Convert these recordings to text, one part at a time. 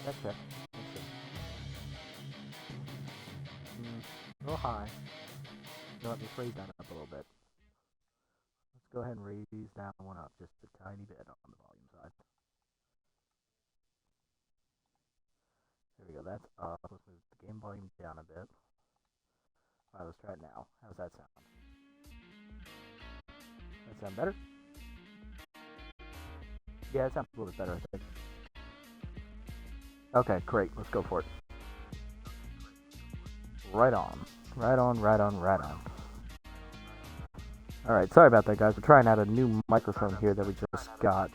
Check, check. Let's see. A little high. So let me raise that up a little bit. Let's go ahead and raise that one up just a tiny bit on the volume side. There we go, that's up. Let's move the game volume down a bit. Alright, let's try it now. How's that sound? That sound better? Yeah, it sounds a little bit better, I think. Okay, great. Let's go for it. Right on. Right on, right on, right on. Alright, sorry about that, guys. We're trying out a new microphone here that we just got.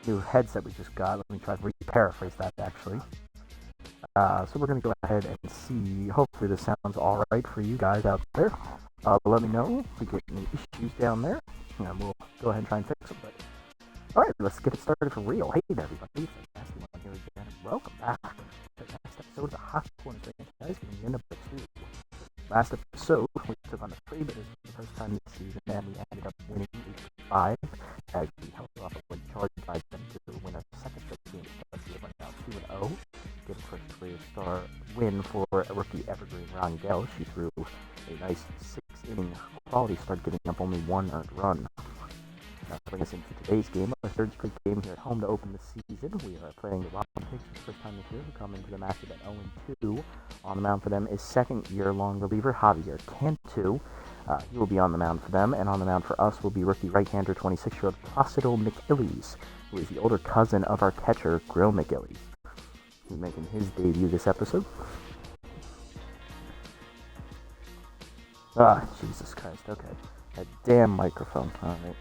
New headset we just got. Let me try to re-paraphrase that, actually. So we're going to go ahead and see. Hopefully this sounds alright for you guys out there. Let me know if we get any issues down there. And we'll go ahead and try and fix them. But alright, let's get it started for real. Hey, everybody. It's a nasty one here again. Welcome back to the next episode of the Hot Corner franchise, getting into number 2. Last episode, we took on the Freebitters for the first time this season, and we ended up winning 8-5 as we held off a win charge by them to win our second straight game. We went now 2-0, getting first career star win for a rookie evergreen Rangel. She threw a nice 6-inning quality start, giving up only 1 earned run. Now, bring us into today's game, our third straight game here at home to open the season. We are playing the Rotten Pigs for the first time this year, who come into the matchup at 0-2. On the mound for them is second-year-long reliever Javier Cantu. He will be on the mound for them, and on the mound for us will be rookie right-hander 26-year-old Placido McGillies, who is the older cousin of our catcher, Grill McGillies. He's making his debut this episode. Jesus Christ, okay. That damn microphone, alright.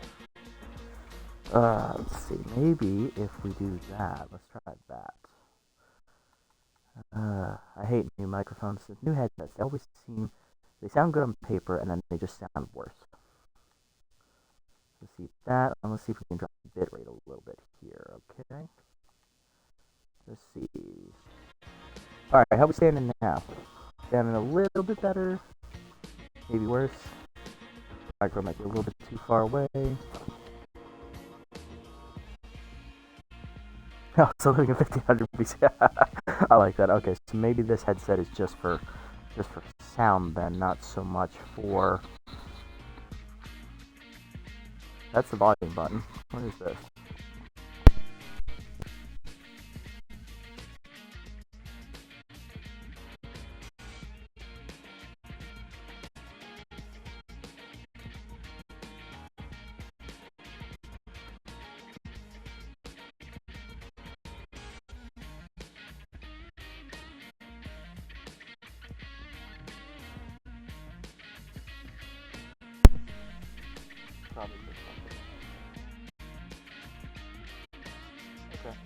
Let's see, maybe if we do that, let's try that. I hate new microphones. The new headsets, they sound good on paper, and then they just sound worse. Let's see that, and let's see if we can drop the bitrate a little bit here, okay? Let's see. Alright, how are we standing now? Standing a little bit better, maybe worse. Micro might be a little bit too far away. Oh, so living at 1500 BC. I like that. Okay, so maybe this headset is just for sound then, not so much for. That's the volume button. What is this? Probably this one. Okay.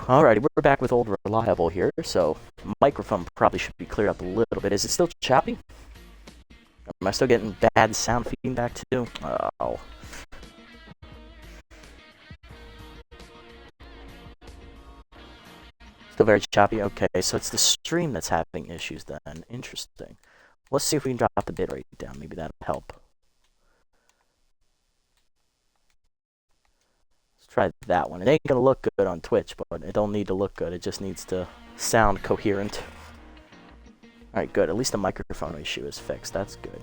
Alrighty, we're back with Old Reliable here, so microphone probably should be cleared up a little bit. Is it still choppy? Am I still getting bad sound feedback too? Oh. Still very choppy? Okay, so it's the stream that's having issues then. Interesting. Let's see if we can drop the bitrate down. Maybe that'll help. Try that one. It ain't gonna look good on Twitch, but it don't need to look good. It just needs to sound coherent. Alright, good. At least the microphone issue is fixed. That's good.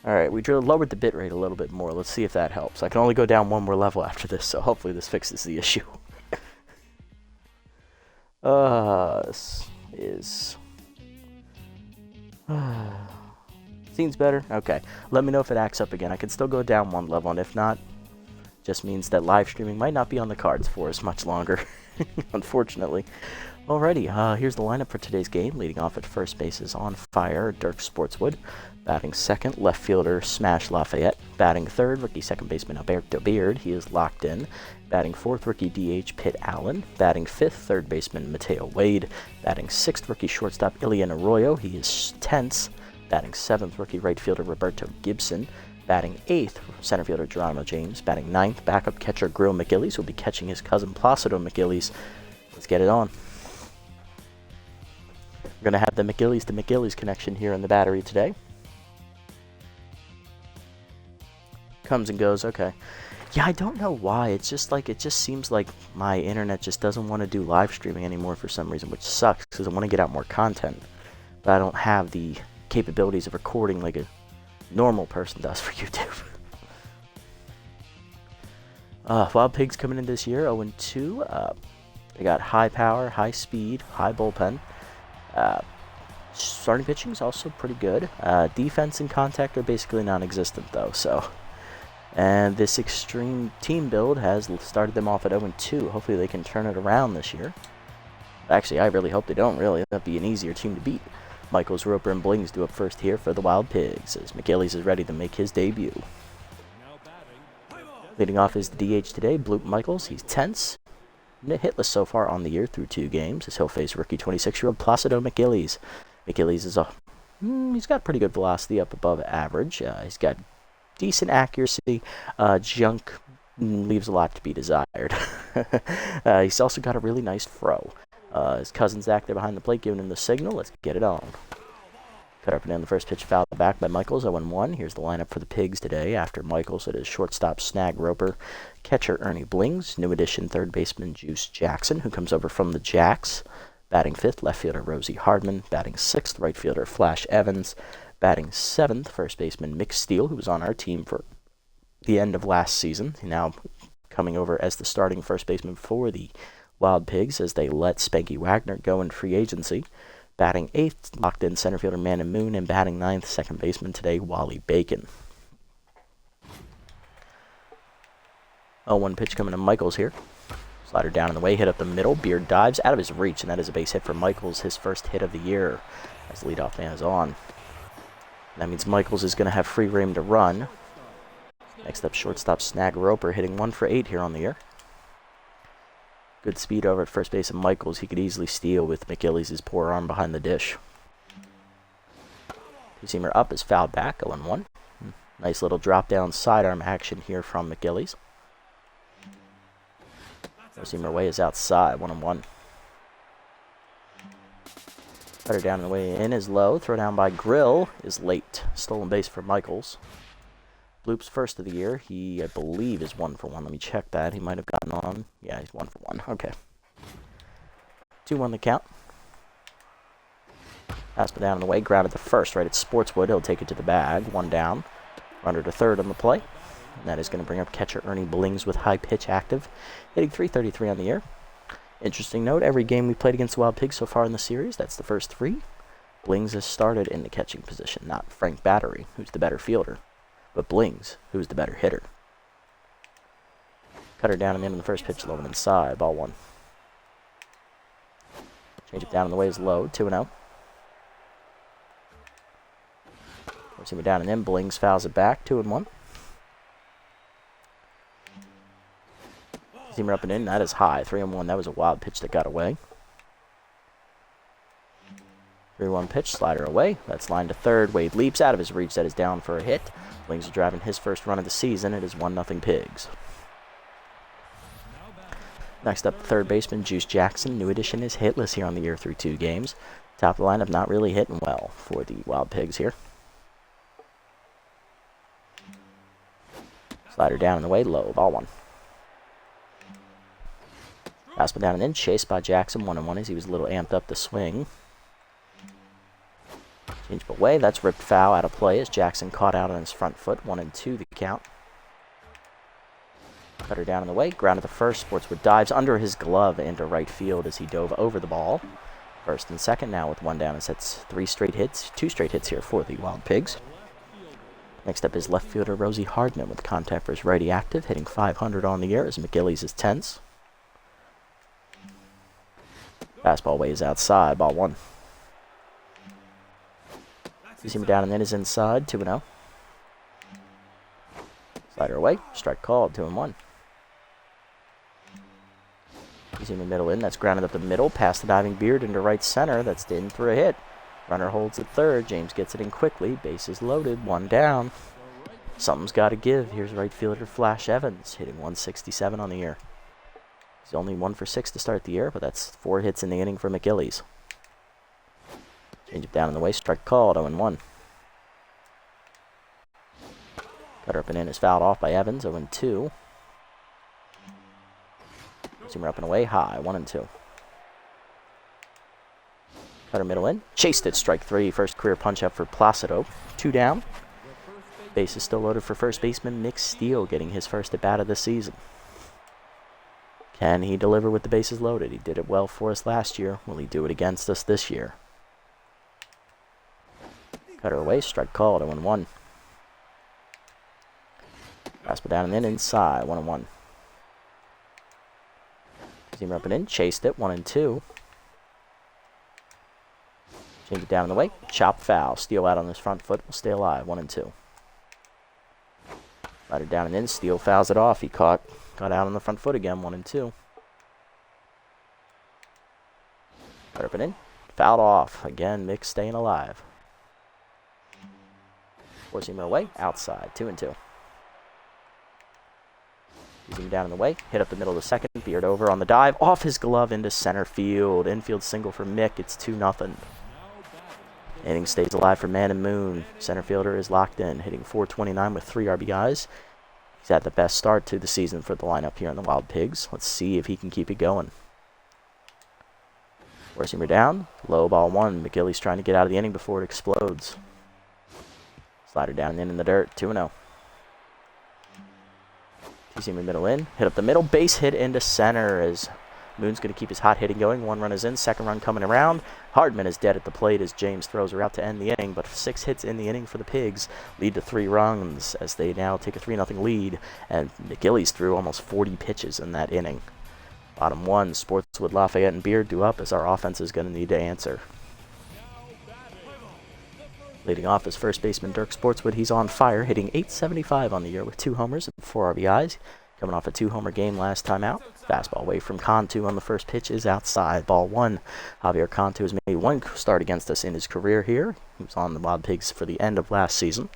Alright, we lowered the bitrate a little bit more. Let's see if that helps. I can only go down one more level after this, so hopefully this fixes the issue. This is... Seems better? Okay. Let me know if it acts up again. I can still go down one level, and if not, just means that live streaming might not be on the cards for us much longer. Unfortunately. Alrighty, here's the lineup for today's game. Leading off at first base is On Fire, Dirk Sportswood. Batting second, left fielder Smash Lafayette. Batting third, rookie second baseman Alberto Beard. He is locked in. Batting fourth, rookie DH Pitt Allen. Batting fifth, third baseman Mateo Wade. Batting sixth, rookie shortstop Ilian Arroyo. He is tense. Batting seventh, rookie right fielder Roberto Gibson. Batting eighth, center fielder Geronimo James. Batting ninth, backup catcher Grill McGillies, who will be catching his cousin Placido McGillies. Let's get it on. We're going to have the McGillies to McGillies connection here in the battery today. Comes and goes, okay. Yeah, I don't know why. It's just like, it just seems like my internet just doesn't want to do live streaming anymore for some reason, which sucks because I want to get out more content. But I don't have the capabilities of recording like a normal person does for YouTube. Wild Pigs coming in this year, 0-2. They got high power, high speed, high bullpen. Starting pitching is also pretty good. Defense and contact are basically non-existent though, so. And this extreme team build has started them off at 0-2. Hopefully they can turn it around this year. Actually, I really hope they don't, really. That'd be an easier team to beat. Michaels, Roper, and Blings do up first here for the Wild Pigs, as McGillies is ready to make his debut. Leading off is the DH today, Bloop Michaels. He's tense. Hitless so far on the year through 2 games, as he'll face rookie 26-year-old Placido McGillies. McGillies is he's got pretty good velocity, up above average. He's got decent accuracy. Junk leaves a lot to be desired. He's also got a really nice throw. His cousin Zach there behind the plate giving him the signal. Let's get it on. Cut up and down the first pitch, fouled back by Michaels, 0-1. Here's the lineup for the Pigs today. After Michaels, it is shortstop Snag Roper, catcher Ernie Blings, new addition third baseman Juice Jackson, who comes over from the Jacks. Batting fifth, left fielder Rosie Hardman. Batting sixth, right fielder Flash Evans. Batting seventh, first baseman Mick Steele, who was on our team for the end of last season. Now coming over as the starting first baseman for the Wild Pigs as they let Spanky Wagner go in free agency. Batting eighth, locked in center fielder Manny Moon, and batting ninth, second baseman today, Wally Bacon. 0-1 pitch coming to Michaels here. Slider down in the way, hit up the middle. Beard dives out of his reach, and that is a base hit for Michaels, his first hit of the year, as the leadoff man is on. That means Michaels is going to have free rein to run. Next up, shortstop Snag Roper, hitting 1 for 8 here on the year. Good speed over at first base of Michaels. He could easily steal with McGillies' poor arm behind the dish. Two-seamer up is fouled back, 0-1. Nice little drop-down sidearm action here from McGillies. Two-seamer away is outside, 1-1. Cutter down and the way in is low. Throw down by Grill is late. Stolen base for Michaels. Bloop's first of the year. He, I believe, is 1 for 1. Let me check that. He might have gotten on. Yeah, he's 1 for 1. Okay. 2-1 the count. Pass down in the way. Grounded to first, right at Sportswood. He'll take it to the bag. 1 down. Runner to third on the play. And that is going to bring up catcher Ernie Blings with high pitch active. Hitting .333 on the year. Interesting note, every game we played against the Wild Pigs so far in the series, that's the first 3. Blings has started in the catching position, not Frank Battery, who's the better fielder, but Blings, who's the better hitter. Cutter down and in on the first pitch, low and inside, ball 1. Change it down in the way is low, 2-0. Forcing it down and in, Blings fouls it back, 2-1. Seamer up and in, that is high, 3-1. That was a wild pitch that got away. 3-1 pitch, slider away. That's line to third. Wade leaps out of his reach. That is down for a hit. Blings are driving his first run of the season. It is 1-0 Pigs. Next up, third baseman Juice Jackson. New addition is hitless here on the year through 2 games. Top of the lineup, not really hitting well for the Wild Pigs here. Slider down and away, low, ball 1. Fastball down and in, chased by Jackson, 1-1 as he was a little amped up the swing. Change away, that's ripped foul out of play as Jackson caught out on his front foot, 1-2 the count. Cutter down in the way, grounded to first, Sportswood dives under his glove into right field as he dove over the ball. First and second now with 1 down as that's 2 straight hits here for the Wild Pigs. Next up is left fielder Rosie Hardman with contact for his righty active, hitting .500 on the year as McGillies is tense. Fastball waves outside, ball 1. Two-seamer down and in is inside, 2-0. Slider away, strike called, 2-1. Two-seamer middle in, that's grounded up the middle, past the diving Beard into right center, that's in for a hit. Runner holds at third, James gets it in quickly, bases loaded, 1 down. Something's got to give. Here's right fielder Flash Evans, hitting 167 on the year. He's only 1 for 6 to start the year, but that's 4 hits in the inning for McGillies. Change it down in the way, strike called, 0-1. Cutter up and in is fouled off by Evans, 0-2. Zoomer up and away, high, 1-2. Cutter middle in, chased it, strike 3, first career punch up for Placido, 2 down. Base is still loaded for first baseman Nick Steele, getting his first at bat of the season. Can he deliver with the bases loaded? He did it well for us last year. Will he do it against us this year? Cutter away, strike called, 0-1. Fastball down and in, inside, 1-1. Zoomer up and in, chased it, 1-2. Change it down in the way, chop foul. Steele out on his front foot, will stay alive, 1-2. Slider down and in, Steele fouls it off. He got out on the front foot again, 1-2. Cut up and in, fouled off. Again, Mick staying alive. Four-seamer away, outside, 2-2. Zoomer down in the way, hit up the middle of the second, Beard over on the dive, off his glove into center field. Infield single for Mick, it's 2-0. Inning stays alive for Man and Moon. Center fielder is locked in, hitting .429 with 3 RBIs. He's had the best start to the season for the lineup here in the Wild Pigs. Let's see if he can keep it going. Four-seamer down, low, ball 1. McGillies trying to get out of the inning before it explodes. Slider down and in the dirt, 2-0. Two-seamer middle in, hit up the middle, base hit into center as Moon's going to keep his hot hitting going. 1 run is in, second run coming around. Hardman is dead at the plate as James throws her out to end the inning, but 6 hits in the inning for the Pigs lead to 3 runs as they now take a 3-0 lead, and McGillies threw almost 40 pitches in that inning. Bottom 1, Sportswood, Lafayette, and Beard do up as our offense is going to need to answer. Leading off is first baseman Dirk Sportswood. He's on fire, hitting .875 on the year with 2 homers and 4 RBIs. Coming off a 2-homer game last time out. Fastball away from Cantu on the first pitch is outside, ball 1. Javier Cantu has made 1 start against us in his career here. He was on the Wild Pigs for the end of last season.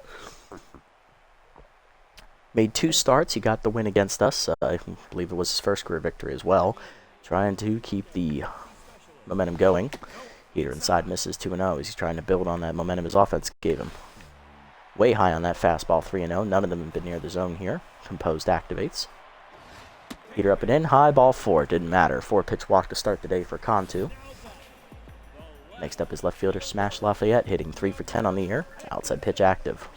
Made 2 starts. He got the win against us. I believe it was his first career victory as well. Trying to keep the momentum going. Heater inside misses 2-0 as he's trying to build on that momentum his offense gave him. Way high on that fastball, 3-0. None of them have been near the zone here. Composed activates. Heater up and in, high, ball 4. Didn't matter. 4-pitch walk to start the day for Cantu. Next up is left fielder Smash Lafayette, hitting 3 for 10 on the year. Outside pitch active.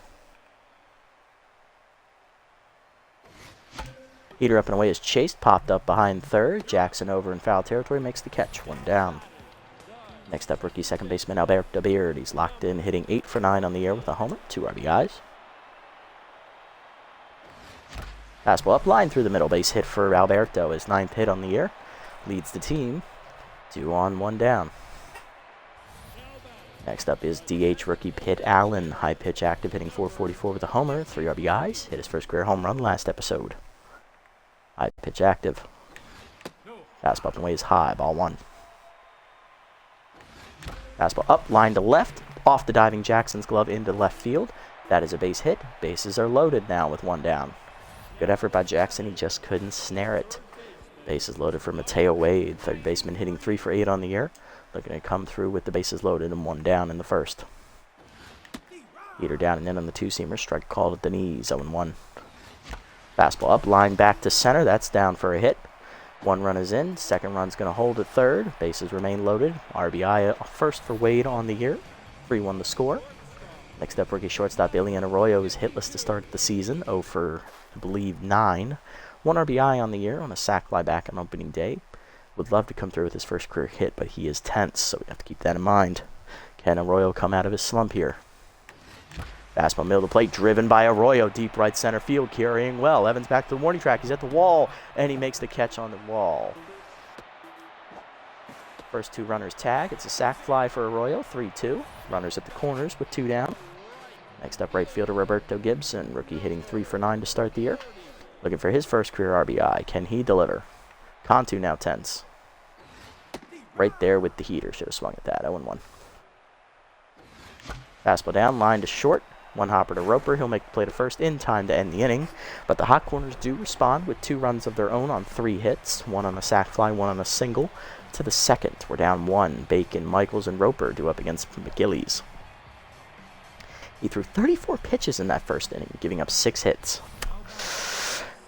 Heater up and away is chased, popped up behind third. Jackson over in foul territory, makes the catch, 1 down. Next up, rookie second baseman Alberto Beard. He's locked in, hitting 8 for 9 on the year with a homer, 2 RBIs. Fastball up, line through the middle, base hit for Alberto. His 9th hit on the year. Leads the team, 2 on, 1 down. Next up is DH rookie Pitt Allen. High pitch active, hitting .444 with a homer, 3 RBIs. Hit his first career home run last episode. High pitch active. Fastball up and away is high, ball 1. Fastball up, line to left, off the diving Jackson's glove into left field. That is a base hit. Bases are loaded now with 1 down. Good effort by Jackson, he just couldn't snare it. Bases loaded for Mateo Wade, third baseman hitting 3 for 8 on the year. Looking to come through with the bases loaded and 1 down in the first. Heater down and in on the 2-seamer, strike called at the knees, 0-1. Fastball up, line back to center, that's down for a hit. 1 run is in, second run's going to hold at third. Bases remain loaded. RBI first for Wade on the year. 3-1 the score. Next up, rookie shortstop Ilian Arroyo is hitless to start the season. 0 for, I believe, 9. 1 RBI on the year on a sac fly back on opening day. Would love to come through with his first career hit, but he is tense, so we have to keep that in mind. Can Arroyo come out of his slump here? Fastball middle of the plate, driven by Arroyo, deep right center field, carrying well. Evans back to the warning track, he's at the wall, and he makes the catch on the wall. First two runners tag. It's a sac fly for Arroyo, 3-2. Runners at the corners with 2 down. Next up, right fielder Roberto Gibson, rookie hitting 3 for 9 to start the year. Looking for his first career RBI. Can he deliver? Cantu now tense. Right there with the heater. Should have swung at that. 0-1. Fastball down, line to short. One hopper to Roper. He'll make the play to first in time to end the inning. But the hot corners do respond with 2 runs of their own on 3 hits. 1 on a sac fly, 1 on a single. To the second, we're down 1. Bacon, Michaels, and Roper due up against McGillies. He threw 34 pitches in that first inning, giving up 6 hits.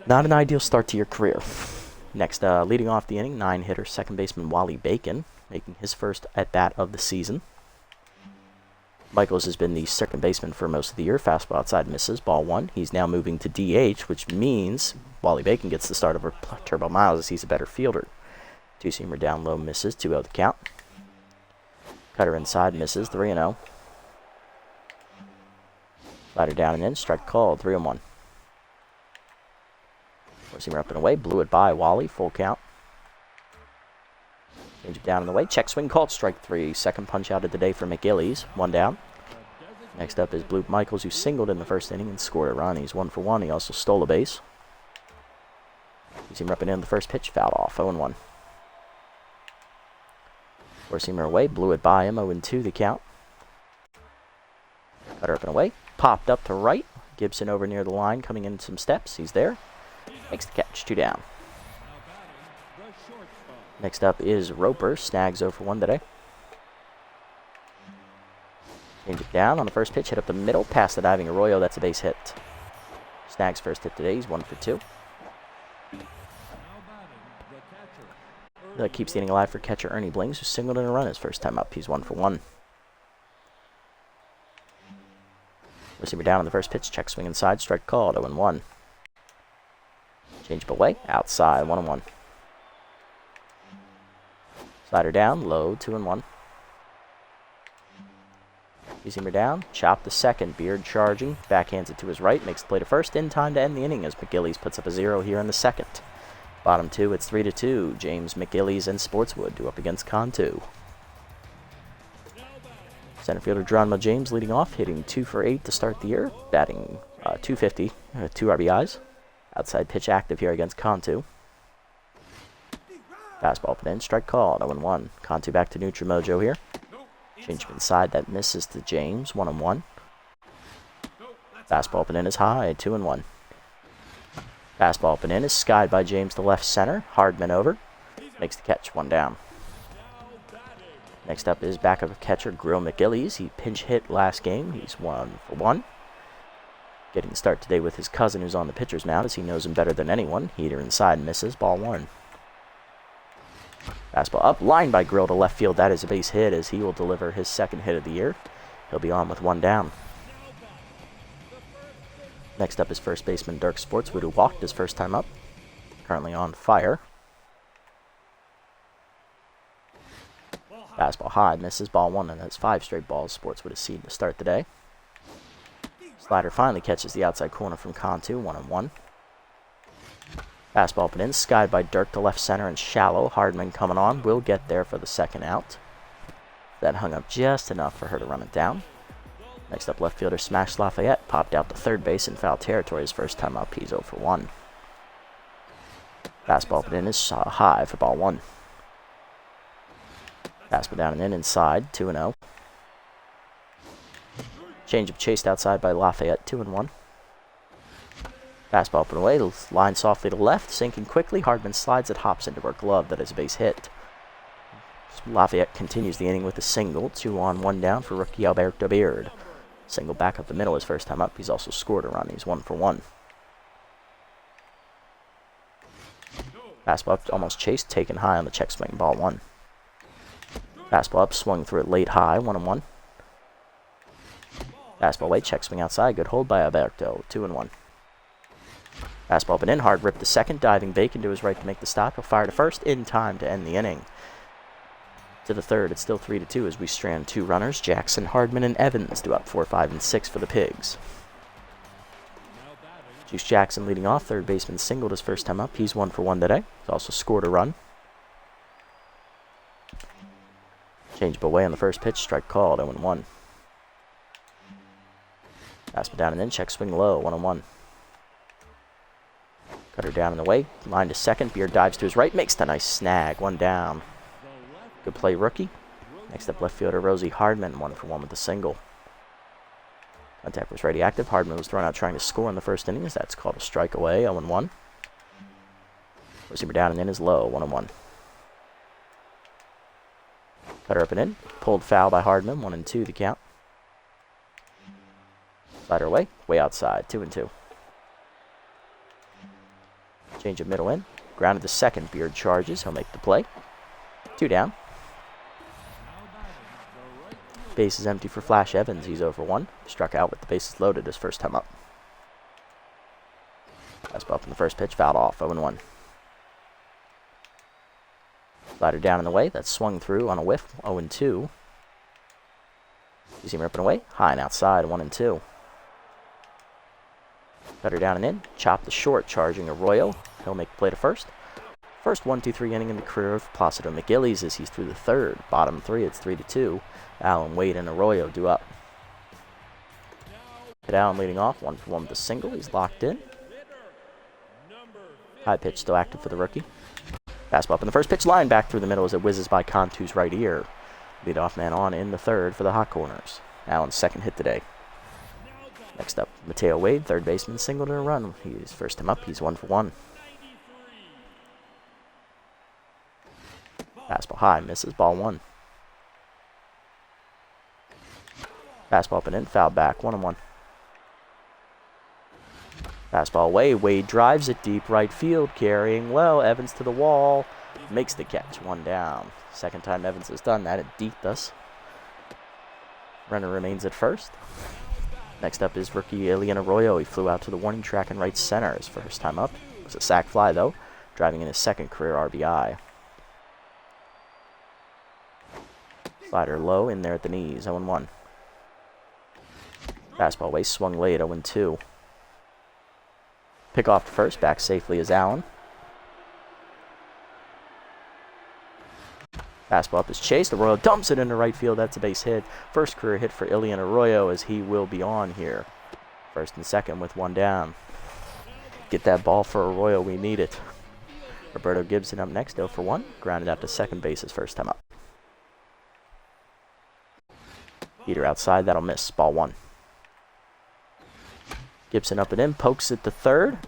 Not an ideal start to your career. Next, leading off the inning, 9-hitter second baseman Wally Bacon, making his first at-bat of the season. Michaels has been the second baseman for most of the year. Fastball outside misses, ball 1. He's now moving to DH, which means Wally Bacon gets the start over Turbo Miles as he's a better fielder. Two-seamer down low misses, 2-0 the count. Cutter inside misses, 3-0. Slider down and in, strike called, 3-1. Four-seamer up and away, blew it by Wally, full count. Change it down and away, check swing called, strike 3. Second punch out of the day for McGillies, 1 down. Next up is Bloop Michaels, who singled in the first inning and scored a run. He's 1 for 1. He also stole a base. Four-seamer up and in the first pitch, fouled off, 0-1. Four-seamer away, blew it by him, 0-2 the count. Cutter up and away, popped up to right. Gibson over near the line, coming in some steps. He's there. Makes the catch, 2 down. Next up is Roper, snags 0 for 1 today. Change it down on the first pitch, hit up the middle, past the diving Arroyo. That's a base hit. Snags first hit today, he's 1 for 2. That keeps the inning alive for catcher Ernie Blings, who singled in a run his first time up. He's 1 for 1. Receiver down on the first pitch, check swing inside, strike called, 0-1. Change up away, outside, 1-1. Slider down, low, 2-1. Two-seamer down, chop the second, Beard charging, backhands it to his right, makes the play to first, in time to end the inning as McGillies puts up a 0 here in the second. Bottom 2, it's 3-2. James McGillies and Sportswood due up against Cantu. Center fielder Geronimo James leading off, hitting 2 for 8 to start the year, batting .250, 2 RBIs. Outside pitch active here against Cantu. Fastball up and in, strike called, 0-1. Cantu back to neutral mojo here. Change up inside, that misses to James, 1-1. Fastball up and in is high, 2-1. Fastball up and in is skied by James to left center. Hardman over. Makes the catch, 1 down. Next up is backup catcher Grill McGillies. He pinch hit last game. He's 1 for 1. Getting the start today with his cousin who's on the pitcher's mound as he knows him better than anyone. Heater inside misses, ball 1. Fastball up, line by Grill to left field. That is a base hit as he will deliver his second hit of the year. He'll be on with 1 down. Next up is first baseman Dirk Sportswood, who walked his first time up. Currently on fire. Fastball high, misses, ball 1, and that's 5 straight balls Sportswood has seen to start the day. Slider finally catches the outside corner from Cantu, 1-1. Fastball up and in, skied by Dirk to left center and shallow. Hardman coming on, will get there for the second out. That hung up just enough for her to run it down. Next up, left fielder Smash Lafayette popped out to third base in foul territory his first time up. He's 0 for 1. Fastball up and in is high for ball 1. Fastball down and in inside, 2-0. Changeup chased outside by Lafayette, 2-1. Fastball up and away, line softly to left, sinking quickly. Hardman slides it, hops into her glove. That is a base hit. Lafayette continues the inning with a single, 2 on, 1 down for rookie Alberto Beard. Single back up the middle his first time up. He's also scored a run. He's 1 for 1. Fastball up, almost chased, taken high on the check swing, ball 1. Fastball up, swung through it late high, 1-1. Fastball away, check swing outside, good hold by Alberto, 2-1. Fastball up and in, hard rip to second, diving Bacon to his right to make the stop. He'll fire to first in time to end the inning. To the third, it's still 3-2 as we strand 2 runners. Jackson, Hardman, and Evans do up 4, 5, and 6 for the Pigs. Juice Jackson leading off, third baseman singled his first time up. He's 1 for 1 today. He's also scored a run. Change away on the first pitch, strike called, 0-1. Fastball down and in, check swing low, 1-1. Cutter down and away, line to second, Beard dives to his right, makes the nice snag, 1 down. Good play, rookie. Next up, left fielder Rosie Hardman, 1-for-1 with a single. Contact was ready active. Hardman was thrown out trying to score in the first innings. That's called a strike away, 0-1. Receiver down and in is low, 1-1. Cutter up and in. Pulled foul by Hardman, 1-2 the count. Slider away, way outside, 2-2. Change of middle in. Grounded to second. Beard charges. He'll make the play. 2 down. Base is empty for Flash Evans. He's 0-for-1. Struck out with the bases loaded his first time up. Fastball up in the first pitch. Fouled off. 0-1. Slider down and away. That's swung through on a whiff. 0-2. You see him ripping away. High and outside. 1-2. Cutter down and in. Chop the short. Charging Arroyo. He'll make the play to first. First 1-2-3 inning in the career of Placido McGillies as he's through the third. Bottom 3, it's 3-2. Allen Wade and Arroyo due up. Hit Allen leading off, 1-for-1 with a single. He's locked in. High pitch still active for the rookie. Fastball up in the first pitch, line back through the middle as it whizzes by Cantu's right ear. Leadoff man on in the third for the Hot Corners. Allen's second hit today. Next up, Mateo Wade, third baseman, singled in a run. He's first time up, he's 1-for-1. Fastball high, misses, ball 1. Fastball up and in, foul back, 1-1. Fastball away, Wade drives it deep right field, carrying well, Evans to the wall, makes the catch, 1 down. Second time Evans has done that, it deked us. Runner remains at first. Next up is rookie Elian Arroyo. He flew out to the warning track in right center his first time up. It was a sac fly though, driving in his second career RBI. Slider low in there at the knees, 0-1. Fastball away, swung late, 0-2. Pick off to first, back safely is Allen. Fastball up is chased, Arroyo dumps it into right field, that's a base hit. First career hit for Elian Arroyo as he will be on here. First and second with 1 down. Get that ball for Arroyo, we need it. Roberto Gibson up next, 0-for-1. Grounded out to second base his first time up. Heater outside, that'll miss, ball 1. Gibson up and in, pokes it to third.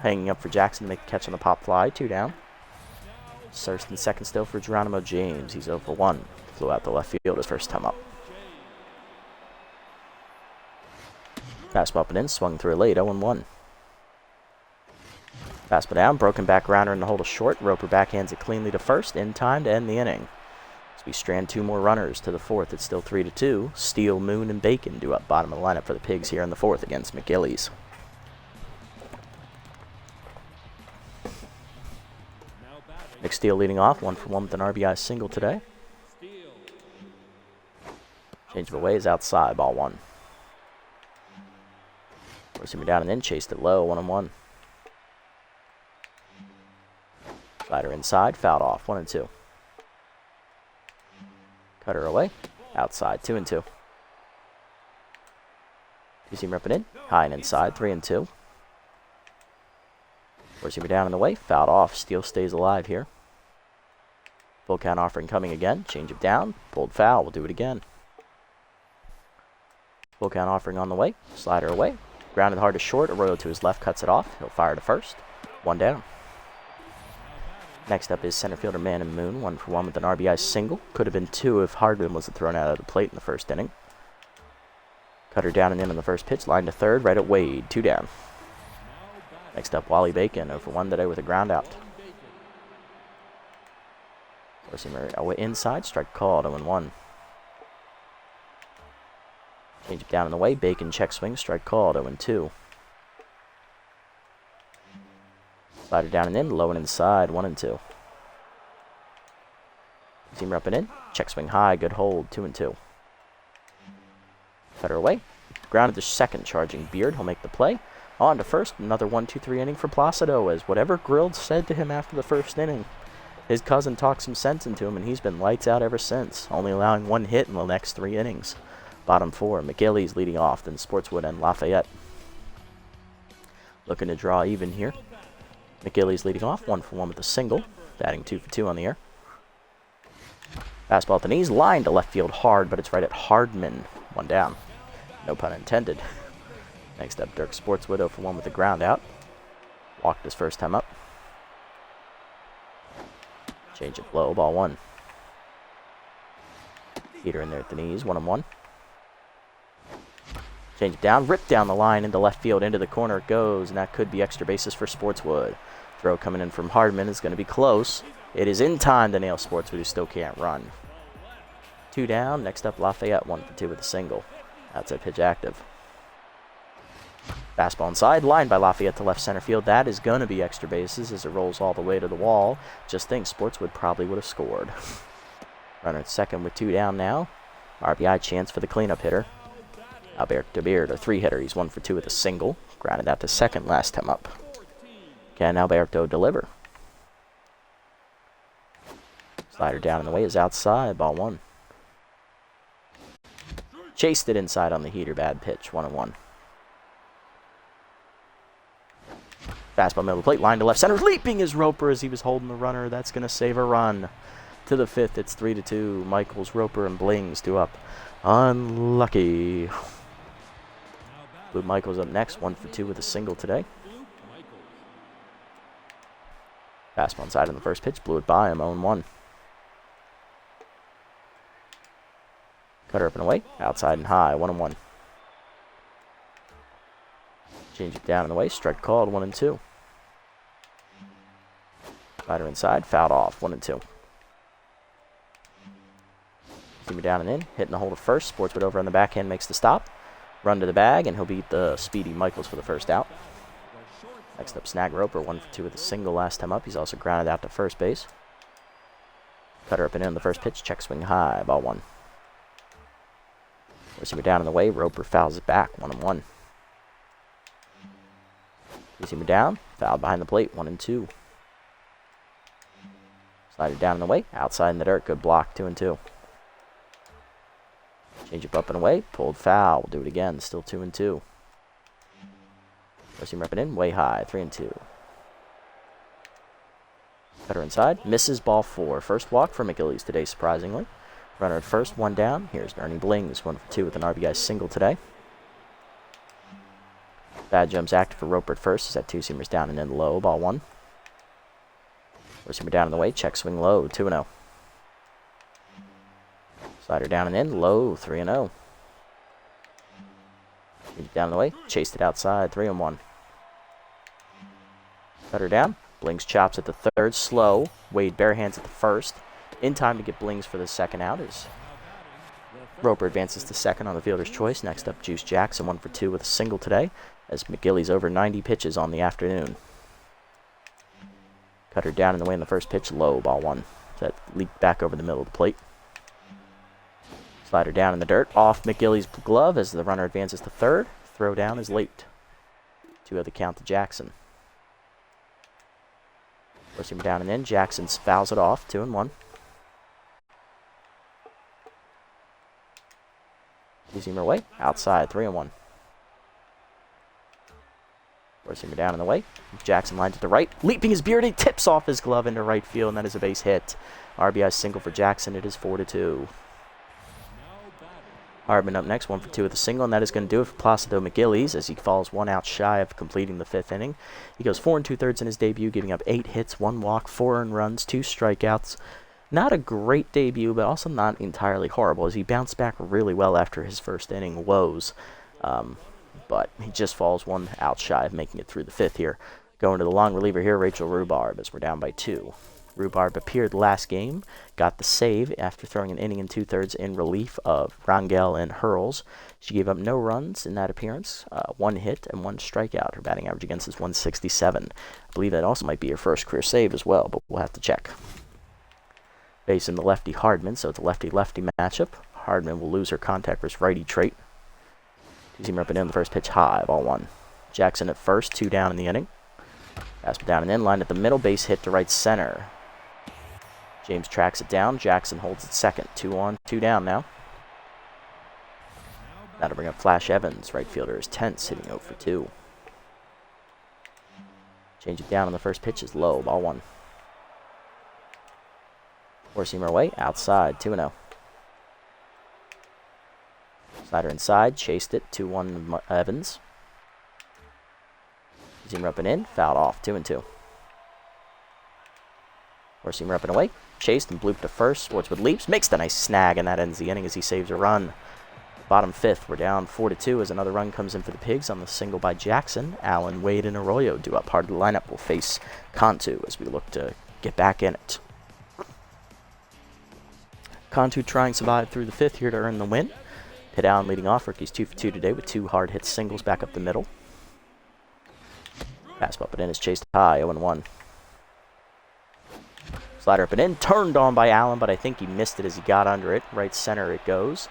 Hanging up for Jackson to make the catch on the pop fly, 2 down. First and second still for Geronimo James, he's 0-for-1. Flew out the left field his first time up. Fastball up and in, swung through late, 0-1. Fastball down, broken back rounder in the hole to short. Roper backhands it cleanly to first, in time to end the inning. As we strand 2 more runners to the fourth, it's still 3-2. Steele, Moon, and Bacon due up bottom of the lineup for the Pigs here in the fourth against McGillies. Nick Steele leading off, 1-for-1 with an RBI single today. Change of away is outside, ball 1. Forcing me down and in, chased it low, 1-1. Slider inside, fouled off, 1-2. Cutter away, outside, 2-2. You see him ripping in, high and inside, 3-2. Forcing me down in the way, fouled off. Steele stays alive here. Full count offering coming again. Change it down, pulled foul. We'll do it again. Full count offering on the way. Slider away. Grounded hard to short. Arroyo to his left cuts it off. He'll fire to first. 1 down. Next up is center fielder Man and Moon. 1-for-1 with an RBI single. Could have been 2 if Hardman wasn't thrown out of the plate in the first inning. Cutter down and in on the first pitch. Line to third. Right at Wade. 2 down. Next up, Wally Bacon, 0-for-1 today with a ground out. Forcing away inside, strike called, 0-1. Change it down in the way, Bacon check swing, strike called, 0-2. Slider down and in, low and inside, 1-2. Seamer up and in, check swing high, good hold, 2-2. Cutter away, grounded to second, charging Beard, he'll make the play. On to first, another 1-2-3 inning for Placido, as whatever Grilled said to him after the first inning, His cousin talked some sense into him, and he's been lights out ever since, only allowing 1 hit in the next 3 innings. Bottom 4, McGillies leading off, then Sportswood and Lafayette. Looking to draw even here. McGillies leading off, 1-for-1 with a single, batting 2-for-2 on the air. Fastball at the knees, line to left field hard, but it's right at Hardman. 1 down. No pun intended. Next up, Dirk Sportswood, 0-for-1 with a ground out. Walked his first time up. Change it low, ball 1. Heater in there at the knees, 1-1. Change it down, rip down the line into left field, into the corner it goes, and that could be extra bases for Sportswood. Throw coming in from Hardman is going to be close. It is in time to nail Sportswood, who still can't run. 2 down, next up Lafayette, 1-for-2 with a single. Outside pitch active. Fastball inside, line by Lafayette to left center field. That is going to be extra bases as it rolls all the way to the wall. Just think Sportswood probably would have scored. Runner at second with 2 down now. RBI chance for the cleanup hitter. Alberto Beard, a 3-hitter. He's 1-for-2 with a single. Grounded out to second last time up. Can Alberto deliver? Slider down in the way is outside. Ball 1. Chased it inside on the heater. Bad pitch. 1-1. Fastball middle of the plate. Line to left center. Leaping is Roper as he was holding the runner. That's going to save a run. To the 5th. It's 3-2. Michaels, Roper, and Blings 2 up. Unlucky. Blue Michaels up next. 1-for-2 with a single today. Fastball inside on the first pitch. Blew it by him. 0-1. Cutter up and away. Outside and high. 1-1. Change it down and away. Strike called. 1-2. Slider inside. Fouled off. 1-2. Steamer down and in. Hitting the hole to first. Sportswood over on the backhand makes the stop. Run to the bag, and he'll beat the speedy Michaels for the first out. Next up, Snag Roper, 1-for-2 with a single last time up. He's also grounded out to first base. Cutter up and in the first pitch. Check swing high. Ball 1. Receiver down in the way. Roper fouls it back. 1-1. Receiver down. Fouled behind the plate. 1-2. Slider down in the way. Outside in the dirt. Good block. 2-2. Change it up and away. Pulled foul. We'll do it again. Still 2-2. Receiver up and in. Way high. 3-2. Cutter inside. Misses ball 4. First walk for McGillies today, surprisingly. Runner at first. 1 down. Here's Ernie Blings. 1-for-2 with an RBI single today. Bad jumps active for Roper at first. Is that 2-seamers down and in low. Ball 1. Receiver down in the way. Check swing low. 2-0. Slider down and in. Low. 3-0. Down the way. Chased it outside. 3-1. Cutter down. Blings chops at the third. Slow. Wade barehands at the first. In time to get Blings for the second out as Roper advances to second on the fielder's choice. Next up, Juice Jackson, 1-for-2 with a single today as McGillies over 90 pitches on the afternoon. Cutter down in the way in the first pitch. Low. Ball 1. That leaked back over the middle of the plate. Slider down in the dirt. Off McGillies' glove as the runner advances to third. Throw down is late. 2 of the count to Jackson. Forcing him down and in. Jackson fouls it off. 2-1. Using him away. Outside. 3-1. Forcing him down in the way. Jackson lines it to right. Leaping his beard. He tips off his glove into right field, and that is a base hit. RBI single for Jackson. It is 4-2. Hardman up next, 1-for-2 with a single, and that is going to do it for Placido McGillies as he falls 1 out shy of completing the 5th inning. He goes 4 2/3 in his debut, giving up 8 hits, 1 walk, 4 earned runs, 2 strikeouts. Not a great debut, but also not entirely horrible as he bounced back really well after his first inning woes. But he just falls 1 out shy of making it through the 5th here. Going to the long reliever here, Rachel Rhubarb, as we're down by 2. Rhubarb appeared last game, got the save after throwing an inning and 2/3 in relief of Rangel and Hurls. She gave up no runs in that appearance, 1 hit and 1 strikeout. Her batting average against is 167. I believe that also might be her first career save as well, but we'll have to check. Facing the lefty Hardman, so it's a lefty-lefty matchup. Hardman will lose her contact versus righty trait. Two-seamer up and in the first pitch high, ball 1. Jackson at first, 2 down in the inning. Fastball down and in, line at the middle, base hit to right center. James tracks it down. Jackson holds it second. 2 on, 2 down now. Now to bring up Flash Evans. Right fielder is Tense, hitting 0 for 2. Change it down on the first pitch is low. Ball 1. Four-seamer away. Outside. 2-0. Slider inside. Chased it. 2-1 Evans. Two-seamer up and in. Fouled off. 2-2. Four-seamer up and away. Chased and blooped to first. Sportswood leaps. Makes the nice snag, and that ends the inning as he saves a run. Bottom 5th, we're down 4-2 as another run comes in for the Pigs on the single by Jackson. Allen, Wade, and Arroyo due up. Part of the lineup will face Cantu as we look to get back in it. Cantu trying to survive through the 5th here to earn the win. Pitt Allen leading off. Rookie's 2 for 2 today with 2 hard hit singles back up the middle. Fastball up and in is chased high, 0-1. Slider up and in, turned on by Allen, but I think he missed it as he got under it. Right center it goes.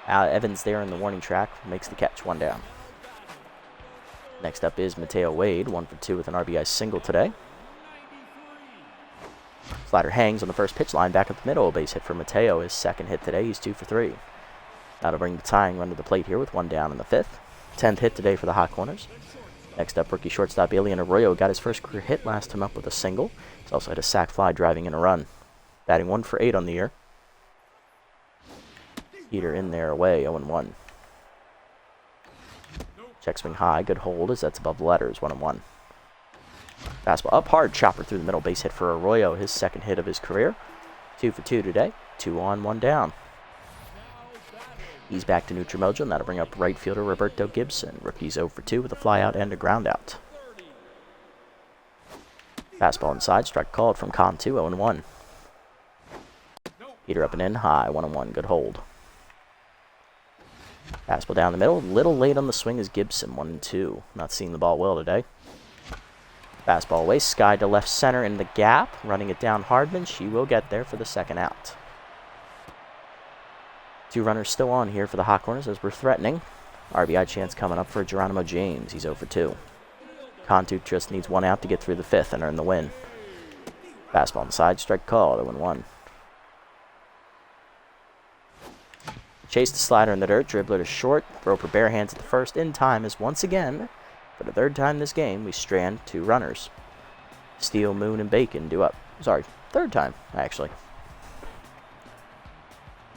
Evans there in the warning track, makes the catch, 1 down. Next up is Mateo Wade, 1 for 2 with an RBI single today. Slider hangs on the first pitch line, back up the middle. Base hit for Mateo, his second hit today. He's 2 for 3. Now to bring the tying run to the plate here with 1 down in the 5th. 10th hit today for the Hot Corners. Next up, rookie shortstop Alien Arroyo got his first career hit last time up with a single. He's also had a sac fly driving in a run. Batting 1 for 8 on the year. Heater in there away, 0-1. Check swing high, good hold as that's above the letters, 1-1. Fastball up hard, chopper through the middle, base hit for Arroyo, his second hit of his career. 2 for 2 today, 2 on, 1 down. He's back to neutral mojo, and that'll bring up right fielder Roberto Gibson. Rookie's 0 for 2 with a fly out and a ground out. Fastball inside, strike called from Cantu, 0-1. Heater up and in, high, 1-1, good hold. Fastball down the middle, little late on the swing is Gibson, 1-2. Not seeing the ball well today. Fastball away, sky to left center in the gap, running it down Hardman. She will get there for the second out. 2 runners still on here for the Hot Corners as we're threatening. RBI chance coming up for Geronimo James. He's 0 for 2. Cantu just needs 1 out to get through the 5th and earn the win. Fastball inside, strike called, 0-1. Chase the slider in the dirt, dribbler to short. Roper bare hands at the first in time as once again, for the 3rd time this game, we strand 2 runners. Steele, Moon, and Bacon due up. Sorry, 3rd time, actually.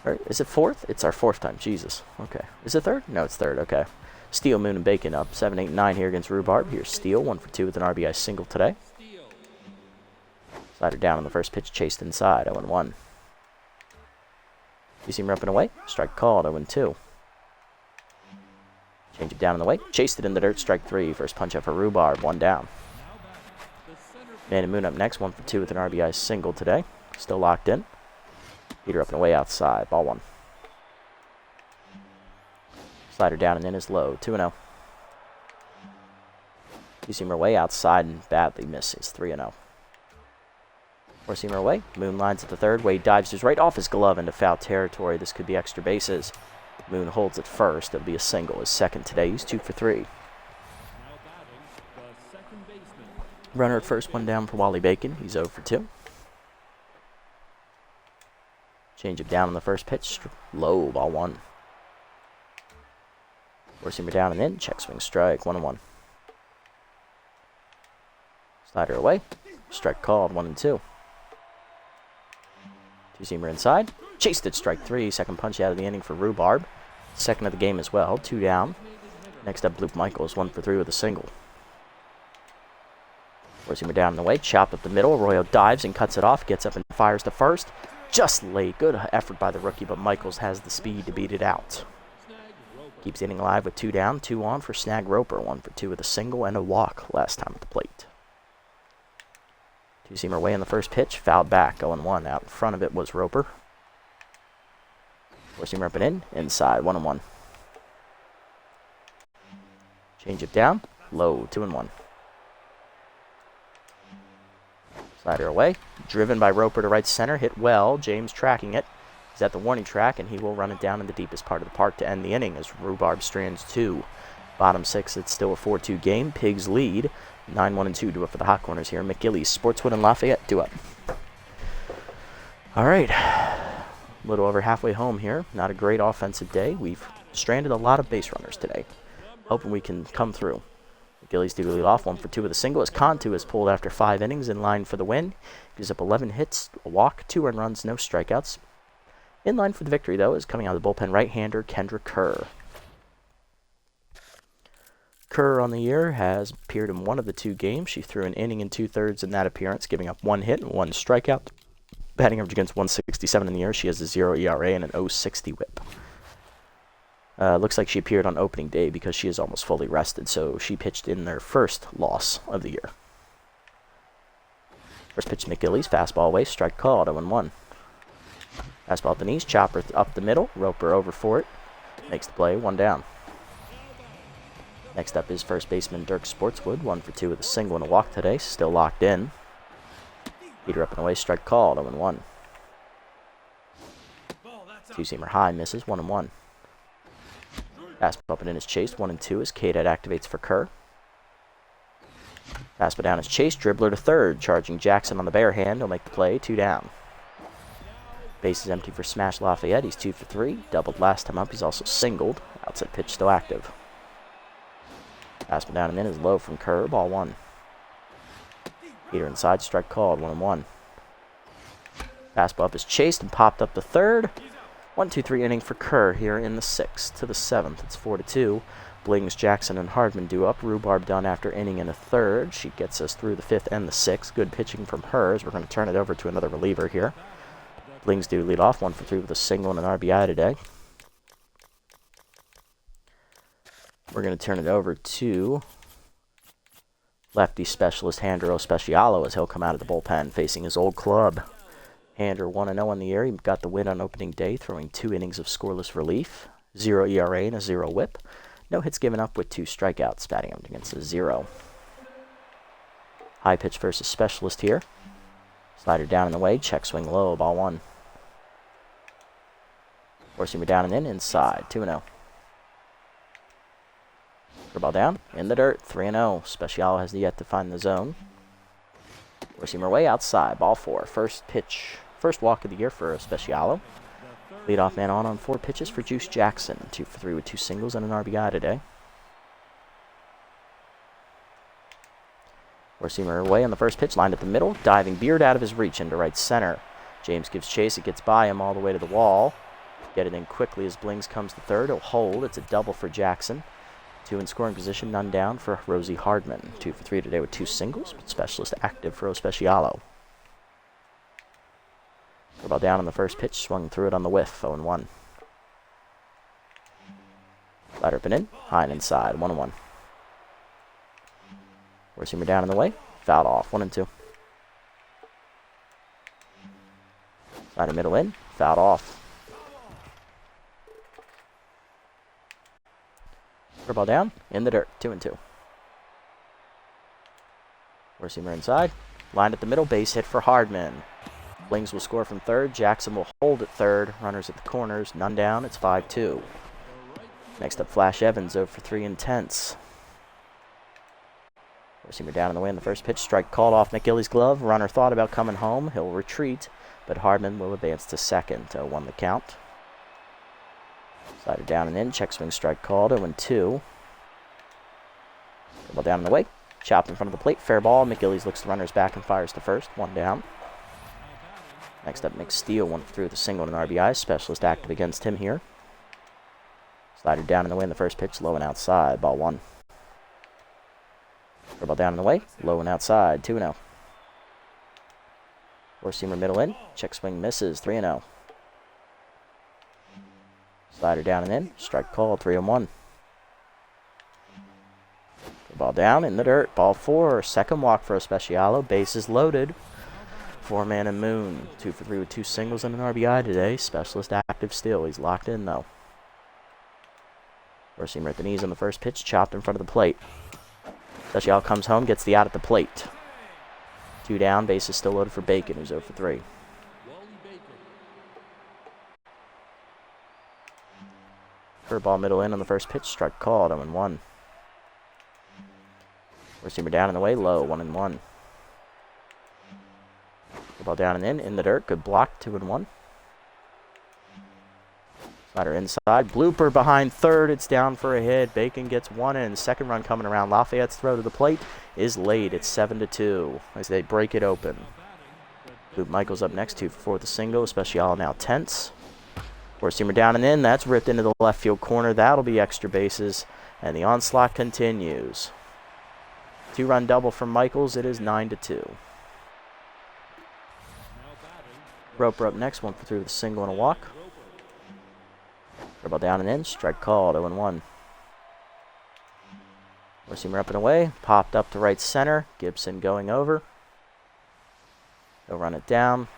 Or is it 4th? It's our 4th time, Jesus. Okay. Is it 3rd? No, it's 3rd, okay. Steele, Moon, and Bacon up 7, 8, 9 here against Rhubarb. Here's Steele, 1 for 2 with an RBI single today. Slider down on the first pitch, chased inside, 0-1. You see him up and away. Strike called, 0-2. Change it down in the way. Chased it in the dirt, strike 3. First punch up for Rhubarb, 1 down. Man and Moon up next, 1 for 2 with an RBI single today. Still locked in. Heater up and away outside, ball 1. Slider down and in is low, 2-0. Two-seamer away outside and badly misses, 3-0. Four-seamer away. Moon lines at the 3rd. Wade dives just right off his glove into foul territory. This could be extra bases. Moon holds it first. It'll be a single. His second today. He's 2 for 3. Runner at first, 1 down for Wally Bacon. He's 0 for 2. Change it down on the first pitch. Low, ball 1. Four-seamer down and in. Check swing strike. 1-1. Slider away. Strike called. 1-2. Two-seamer inside. Chased it, strike 3. Second punch out of the inning for Rhubarb. Second of the game as well. 2 down. Next up, Bloop Michaels, 1 for 3 with a single. Four-seamer down in the way. Chopped up the middle. Arroyo dives and cuts it off. Gets up and fires to first. Just late. Good effort by the rookie, but Michaels has the speed to beat it out. Keeps inning alive with 2 down. 2 on for Snag Roper. 1 for 2 with a single and a walk last time at the plate. Two-seamer away on the first pitch, fouled back, 0-1. Out in front of it was Roper. Four-seamer up and in, inside, 1-1. Change it down, low, 2-1. Slider away, driven by Roper to right center, hit well. James tracking it. He's at the warning track, and he will run it down in the deepest part of the park to end the inning as Rhubarb strands 2. Bottom 6, it's still a 4-2 game. Pigs lead. 9-1-2 do it for the Hot Corners here. McGillies, Sportswood, and Lafayette do up. All right, a little over halfway home here. Not a great offensive day. We've stranded a lot of base runners today. Hoping we can come through. McGillies do lead off, 1 for 2 with a single as Cantu is pulled after 5 innings in line for the win. Gives up 11 hits, a walk, 2 earned runs, no strikeouts. In line for the victory, though, is coming out of the bullpen right-hander Kendra Kerr. Kerr on the year has appeared in 1 of the 2 games. She threw an inning and 2/3 in that appearance, giving up 1 hit and 1 strikeout. Batting average against 167 in the year. She has a 0 ERA and an 0.60 whip. Looks like she appeared on opening day because she is almost fully rested, so she pitched in their first loss of the year. First pitch to McGillies, fastball away, strike called, 0-1. Fastball at the knees, chopper up the middle, Roper over for it, makes the play, 1 down. Next up is first baseman Dirk Sportswood, 1 for 2 with a single and a walk today, still locked in. Heater up and away, strike called, 0-1. Two-seamer high, misses, 1-1. Fastball up and in is chased, 1-2 as K-Dad activates for Kerr. Fastball down is chased, dribbler to third, charging Jackson on the bare hand. He'll make the play, 2 down. Base is empty for Smash Lafayette. He's 2 for 3, doubled last time up. He's also singled. Outside pitch still active. Fastball down and in is low from Kerr, ball 1. Heater inside, strike called, 1-1. Fastball up is chased and popped up the third. 1-2-3 inning for Kerr here in the 6th to the 7th. It's 4-2. Blings, Jackson, and Hardman do up. Rhubarb done after inning and a third. She gets us through the 5th and the 6th. Good pitching from her as we're going to turn it over to another reliever here. Blings do lead off, 1 for 3 with a single and an RBI today. We're going to turn it over to lefty specialist Handro Specialo as he'll come out of the bullpen facing his old club. Hander 1-0 on the year. He got the win on opening day, throwing 2 innings of scoreless relief, 0 ERA and a 0 whip. No hits given up with 2 strikeouts, batting him against a 0. High pitch versus specialist here. Slider down and away, check swing low, ball 1. Four-seamer down and in, inside, 2-0. Ball down, in the dirt, 3-0. Specialo has yet to find the zone. Four-seamer way outside, ball 4. First pitch. First walk of the year for Specialo. Leadoff man on 4 pitches for Juice Jackson. 2 for 3 with 2 singles and an RBI today. Four-seamer away on the first pitch, lined at the middle. Diving Beard out of his reach into right center. James gives chase. It gets by him all the way to the wall. Get it in quickly as Blings comes to third. He'll hold. It's a double for Jackson. 2 in scoring position, none down for Rosie Hardman. 2 for 3 today with 2 singles, but specialist active for Ospecialo. Ball down on the first pitch, swung through it on the whiff, 0-1. Slider up and in, high and inside, 1-1. Four-seamer down in the way, fouled off, 1-2. Slider middle in, fouled off. Ball down, in the dirt, 2-2. Four-seamer inside, lined at the middle, base hit for Hardman. Blings will score from third, Jackson will hold at third, runners at the corners, none down, it's 5-2. Next up, Flash Evans, 0 for 3 intense. Four-seamer down in the way in the first pitch, strike called off McGillies' glove, runner thought about coming home, he'll retreat, but Hardman will advance to second, 0-1 the count. Slider down and in, check swing strike called, 0-2. Ball down in the way, chopped in front of the plate, fair ball. McGillies looks the runners back and fires to first, 1 down. Next up, McSteele, 1 for 3 with a single and an RBI, specialist active against him here. Slider down in the way in the first pitch, low and outside, ball 1. Ball down in the way, low and outside, 2-0. Four-seamer middle in, check swing misses, 3-0. Slider down and in, strike call, 3-1. Ball down in the dirt, ball 4, second walk for Ospecialo, bases loaded. 4-man and Moon, 2 for 3 with 2 singles and an RBI today. Specialist active still, he's locked in though. Four-seamer at the knees on the first pitch, chopped in front of the plate. Ospecialo comes home, gets the out at the plate. 2 down, bases still loaded for Bacon, who's 0 for 3. Curveball middle in on the first pitch, strike called, 0-1. Four-seamer down in the way, low, 1-1. Ball down and in the dirt. Good block, 2-1. Slider inside. Blooper behind third. It's down for a hit. Bacon gets one in. Second run coming around. Lafayette's throw to the plate is late. It's 7-2 as they break it open. Luke Michaels up next, 2 for 4 with a single. Especial now tense. Four-seamer down and in. That's ripped into the left field corner. That'll be extra bases. And the onslaught continues. 2-run double from Michaels. It is 9-2. Roper up next, 1 for 3 with a single and a walk. Ball down and in. Strike called, 0-1. Four-seamer up and away. Popped up to right center. Gibson going over. They'll run it down.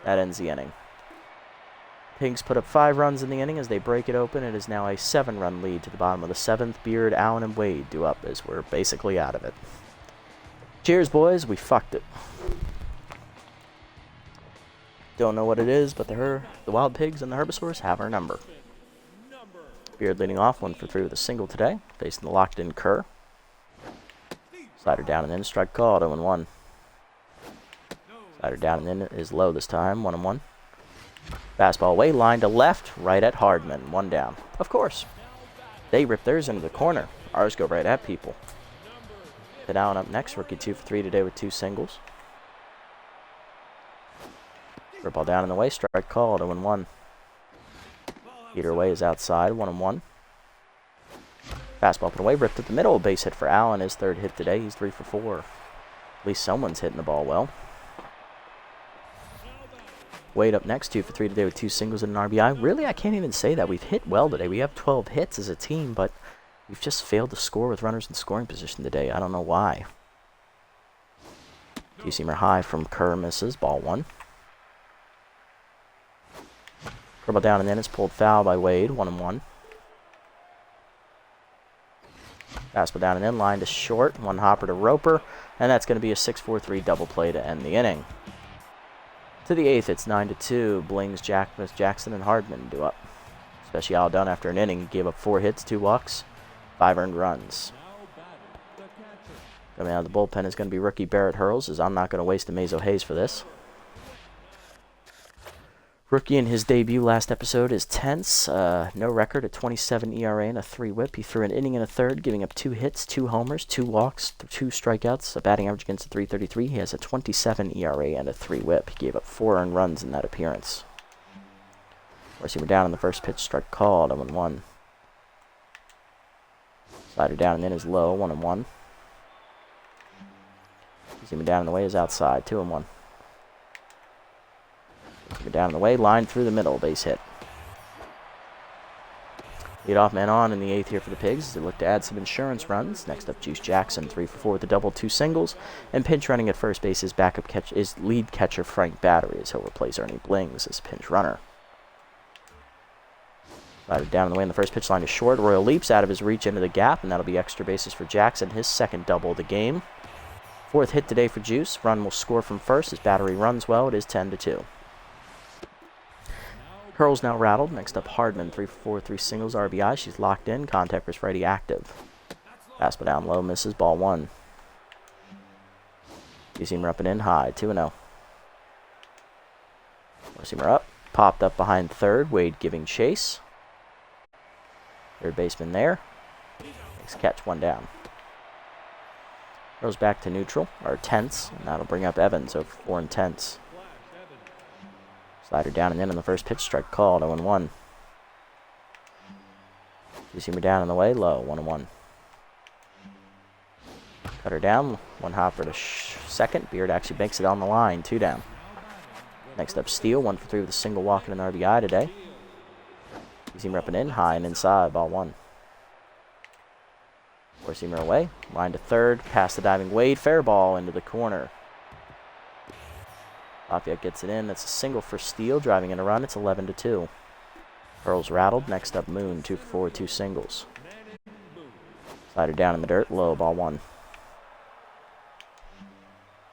That ends the inning. Pigs put up 5 runs in the inning as they break it open. It is now a 7-run lead to the bottom of the 7th. Beard, Allen, and Wade due up as we're basically out of it. Cheers, boys. We fucked it. Don't know what it is, but the Wild Pigs and the Herbisaurs have our number. Beard leading off, 1 for 3 with a single today, facing the locked-in Kerr. Slider down and in, strike called, 0-1. Slider down and in is low this time, 1-1. Fastball away, line to left, right at Hardman, 1 down. Of course. They rip theirs into the corner. Ours go right at people. Then Allen up next, rookie 2 for 3 today with 2 singles. Ball down in the way, strike called, 0-1. Peter away is outside, 1-1. Fastball put away, ripped at the middle. Base hit for Allen, his 3rd hit today. He's 3 for 4. At least someone's hitting the ball well. Wade up next, 2 for 3 today with 2 singles and an RBI. Really, I can't even say that. We've hit well today. We have 12 hits as a team, but we've just failed to score with runners in scoring position today. I don't know why. Two-seamer high from Kerr misses, ball 1. Dribble down and then it's pulled foul by Wade, 1-1. Fastball down and in, line to short, 1 hopper to Roper, and that's going to be a 6-4-3 double play to end the inning. To the 8th, it's 9-2. Blings, Jackson, and Hardman do up. Special done after an inning. He gave up 4 hits, 2 walks, 5 earned runs. Coming out of the bullpen is going to be rookie Barrett Hurls, as I'm not going to waste a Mazo Hayes for this. Rookie in his debut last episode is tense. No record, a 27 ERA and a 3 whip. He threw an inning and a third, giving up 2 hits, 2 homers, 2 walks, 2 strikeouts, a batting average against a .333. He has a 27 ERA and a 3 whip. He gave up 4 earned runs in that appearance. Receiver down on the first pitch, strike called, 0-1. Slider down and in is low, 1-1. Receiver down in the way is outside, 2-1. Down the way, line through the middle, base hit. Leadoff man on in the 8th here for the Pigs. They look to add some insurance runs. Next up, Juice Jackson, 3 for 4 with a double, 2 singles. And pinch running at first base is lead catcher Frank Battery, as he'll replace Ernie Blings as pinch runner. Rider down the way in the first pitch, line is short. Royal leaps out of his reach into the gap, and that'll be extra bases for Jackson, his 2nd double of the game. 4th hit today for Juice. Run will score from first as Battery runs well. It is 10-2. Hurls now rattled. Next up, Hardman, 3 for 4, 3 singles, RBI. She's locked in. Contact versus righty active. Fastball down low, misses, ball 1. Two-seamer up and in, high, 2-0. Four-seamer up, popped up behind third. Wade giving chase. Third baseman there. Next catch, 1 down. Goes back to neutral, or tense, and that'll bring up Evans over 4 and tense. Slider down and in on the first pitch, strike called, 0-1. Two-seamer down in the way, low, 1-1. Cutter down, 1 hopper to second. Beard actually makes it on the line, 2 down. Next up, Steele, 1 for 3 with a single walk and an RBI today. Two-seamer up and in, high and inside, ball 1. Four-seamer away, line to third, past the diving Wade, fair ball into the corner. Lafayette gets it in. That's a single for Steele, driving in a run. It's 11-2. Hurls rattled. Next up, Moon, 2 for 4, 2 singles. Slider down in the dirt, low, ball 1.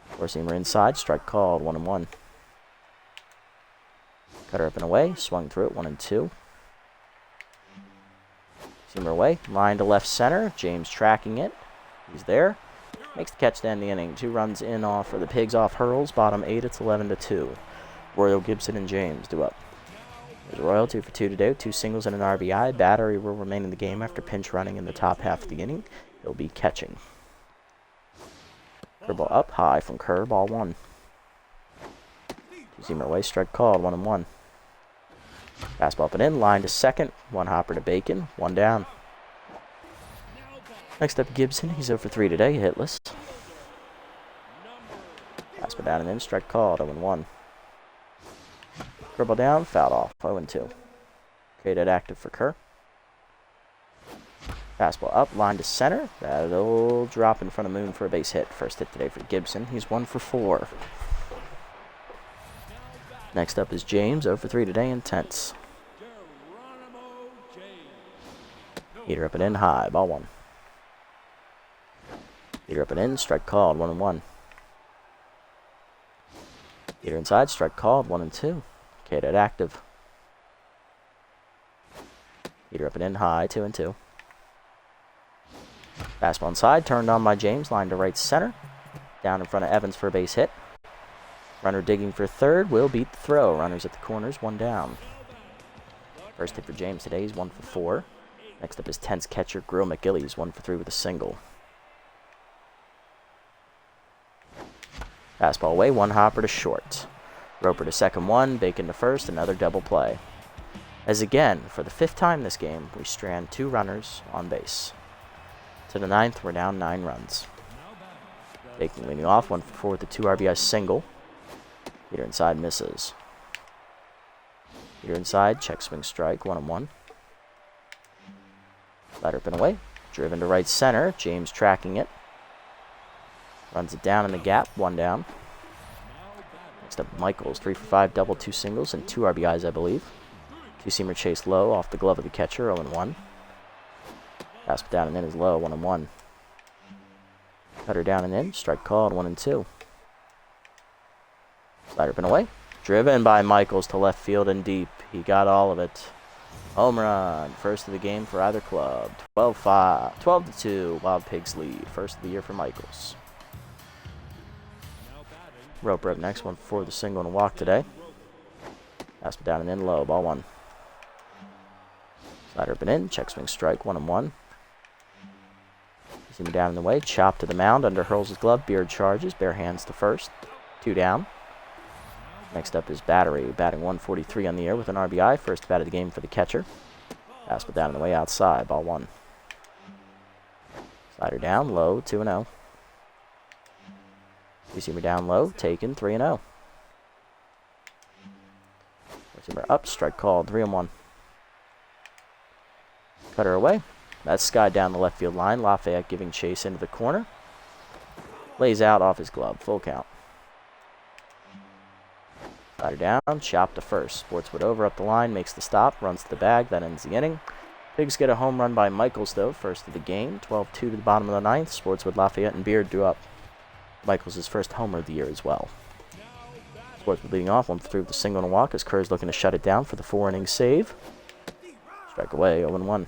Four-seamer inside, strike called, 1-1. Cutter up and away, swung through it, 1-2. Seamer away, line to left center. James tracking it. He's there. Makes the catch to end the inning. 2 runs in off for the Pigs off hurls. Bottom 8, it's 11-2. Royal, Gibson, and James do up. There's Royal, 2 for 2 today, 2 singles and an RBI. Battery will remain in the game after pinch running in the top half of the inning. He'll be catching. Curveball up high from Kerr, ball 1. 2-seamer away, strike called, 1-1. Fastball up and in, line to second, 1 hopper to Bacon, 1 down. Next up, Gibson. He's 0 for 3 today, hitless. Fastball down and in, strike called, 0-1. Curveball down, fouled off, 0-2. Created active for Kerr. Fastball up, line to center. That'll drop in front of Moon for a base hit. First hit today for Gibson. He's 1 for 4. Next up is James, 0 for 3 today, intense. Heater up and in, high, ball 1. Heater up and in, strike called, 1-1. Heater inside, strike called, 1-2. Cadet active. Heater up and in, high, 2-2. Fastball inside, turned on by James, line to right center. Down in front of Evans for a base hit. Runner digging for third, will beat the throw. Runners at the corners, 1 down. First hit for James today, he's 1 for 4. Next up is tense catcher Grill McGillies, 1 for 3 with a single. Fastball away, 1 hopper to short. Roper to second 1, Bacon to first, another double play. As again, for the 5th time this game, we strand 2 runners on base. To the 9th, we're down 9 runs. Bacon leading off, 1 for 4 with a 2 RBI single. Heater inside, misses. Heater inside, check swing strike, 1-1. Slider up and away, driven to right center, James tracking it. Runs it down in the gap, 1 down. Next up, Michaels, 3 for 5, double, 2 singles, and 2 RBIs, I believe. 2-seamer chase low, off the glove of the catcher, 0-1. Fastball down and in is low, 1-1. Cutter down and in, strike called, 1-2. Slider up and away, driven by Michaels to left field and deep. He got all of it. Home run, first of the game for either club. 12-2, Wild Pigs lead. First of the year for Michaels. Roper up next, 1 for 4 with a single and a walk today. Fastball down and in, low, ball 1. Slider up and in, check swing strike, 1-1. See him down in the way, chop to the mound, under hurls his glove, Beard charges, bare hands to first, 2 down. Next up is Battery, batting 143 on the air with an RBI, first bat of the game for the catcher. Fastball down in the way, outside, ball 1. Slider down, low, 2-0. Two-seamer down low, taken, 3-0. Four-seamer up, strike called, 3-1. Cutter away. That's Sky down the left field line. Lafayette giving chase into the corner. Lays out off his glove, full count. Slider down, chop to first. Sportswood over up the line, makes the stop, runs to the bag, that ends the inning. Pigs get a home run by Michaels, though, first of the game. 12-2 to the bottom of the 9th. Sportswood, Lafayette, and Beard drew up. Michaels' first homer of the year as well. Sportswood leading off, 1 for 3 with a single and a walk as Kerr's looking to shut it down for the 4-inning save. Strike away, 0-1.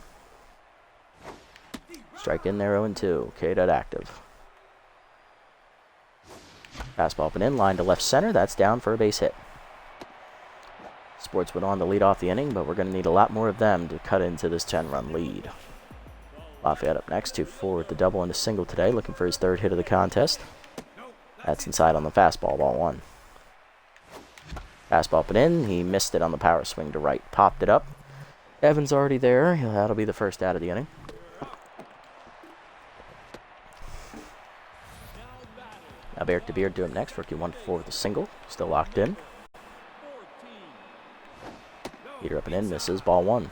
Strike in there, 0-2. K-Dot active. Fastball up and in, line to left center. That's down for a base hit. Sportswood on to lead off the inning, but we're going to need a lot more of them to cut into this 10-run lead. Lafayette up next, 2 for 4 with the double and a single today, looking for his 3rd hit of the contest. That's inside on the fastball, ball 1. Fastball up and in, he missed it on the power swing to right, popped it up. Evans already there, that'll be the first out of the inning. Now Eric DeBeard doing next, rookie 1 for 4 with a single, still locked in. Heater up and in, misses, ball 1.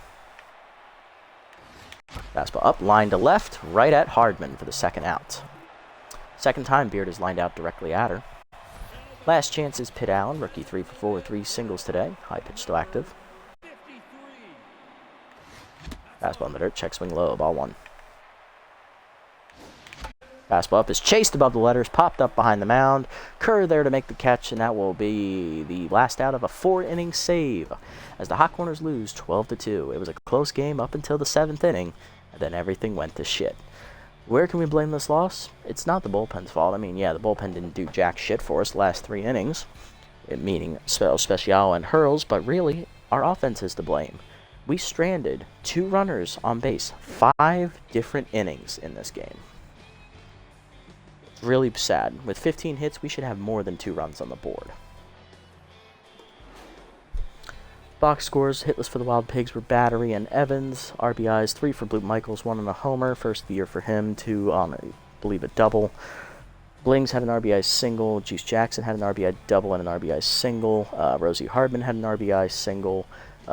Fastball up, line to left, right at Hardman for the 2nd out. Second time Beard is lined out directly at her. Last chance is Pitt Allen, rookie 3 for 4 with 3 singles today. High pitch still active. Fastball in the dirt, check swing low, ball 1. Fastball up is chased above the letters, popped up behind the mound. Kerr there to make the catch, and that will be the last out of a 4-inning save as the Hot Corners lose 12-2. It was a close game up until the 7th inning, and then everything went to shit. Where can we blame this loss? It's not the bullpen's fault. I mean, yeah, the bullpen didn't do jack shit for us the last 3 innings, meaning Special and Hurls, but really, our offense is to blame. We stranded 2 runners on base 5 different innings in this game. It's really sad. With 15 hits, we should have more than 2 runs on the board. Box scores, hitless for the Wild Pigs were Battery and Evans. RBIs, 3 for Blue Michaels, 1 on a homer. First of the year for him, 2 on, I believe, a double. Blings had an RBI single. Juice Jackson had an RBI double and an RBI single. Rosie Hardman had an RBI single.